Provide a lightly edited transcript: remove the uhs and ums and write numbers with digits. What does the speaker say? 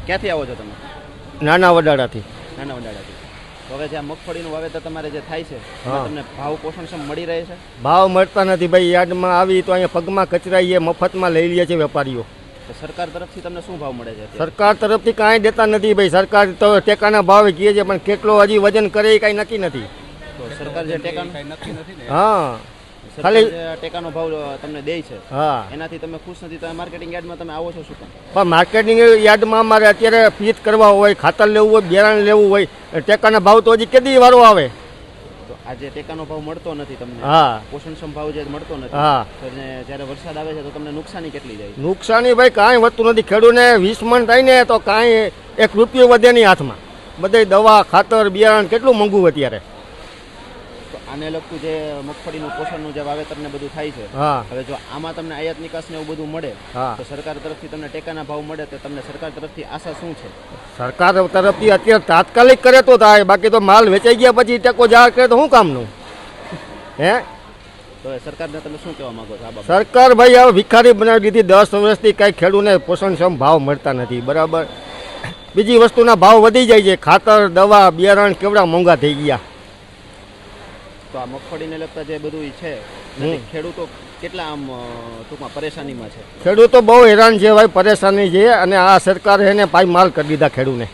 ક્યાંથી આવો છો તમે? નાના વડાડાથી. નાના વડાડાથી. તો હવે જે આ મગફળીનું વાવેતર તમારે જે થાય છે હા. તમને ભાવ પોષણક્ષમ મળી રહે છે? ભાવ મળતા નથી ભાઈ. યાર્ડમાં આવી તો અહીંયા પગમાં કચરાઈએ મફતમાં લઈ લે છે વેપારીઓ. તો સરકાર તરફથી તમને શું ભાવ મળે છે અત્યારે? સરકાર તરફથી કાંઈ દેતા નથી ભાઈ. સરકાર તો ટેકાના ભાવે કહે છે પણ કેટલો હજી વજન કરે એ કાંઈ નક્કી નથી. તો સરકાર જે ટેકાનો હા સરકાર ખાલી જે ટેકાનો ભાવ તમને દે છે હા એનાથી તમે ખુશ નથી તો માર્કેટિંગ યાર્ડમાં તમે આવો છો શું કામ? પણ માર્કેટિંગ યાર્ડમાં અમારે અત્યારે પીત કરવા હોય, ખાતર લેવું હોય, બિયારણ લેવું હોય, ટેકાના ભાવ તો હજી કેદી વારો આવે. તો આ જે ટેકાનો ભાવ મળતો નથી તમને, હા પોષણક્ષમ ભાવ જે મળતો નથી, હા તો જ્યારે વરસાદ આવે છે તો તમને નુકસાની કેટલી જાય? નુકસાની ભાઈ કાંઈ વધતું નથી. ખેડૂતને 20 મણ થાય ને તો કાંઈ 1 રૂપિયો વધે નહીં હાથમાં. બધે દવા, ખાતર, બિયારણ કેટલું મોંઘું અત્યારે. તો આને લગતું જે મગફળીનું પોષણનું જે વાવેતર ને બધું થાય છે, હા હવે જો આમાં તમને આયાત નિકાસ ને એવું બધું મળે હા તો સરકાર તરફથી તમને ટેકાના ભાવ મળે તો તમને સરકાર તરફથી આશા શું છે? સરકાર તરફથી અત્યારે તાત્કાલિક કરે તો થાય, બાકી તો માલ વેચાઈ ગયા પછી ટેકો જાહેર કરે તો શું કામનું હે? તો એ સરકારને તમે શું કહેવા માંગો છો આ બાબતે? સરકાર ભાઈ હવે ભિખારી બનાવી દીધી. 10 વર્ષથી કાંઈ ખેડૂતને પોષણક્ષમ ભાવ મળતા નથી. બરાબર. બીજી વસ્તુના ભાવ વધી જાય છે. ખાતર, દવા, બિયારણ કેવડા મોંઘા થઈ ગયા. તો આ મગફળીને લગતા જે બધું છે એનાથી ખેડૂતો કેટલા આમ ટૂંકમાં પરેશાનીમાં છે? ખેડૂતો બહુ હેરાન છે ભાઈ, પરેશાની છે. અને આ સરકારે એને પાયમાલ કરી દીધા ખેડૂતને.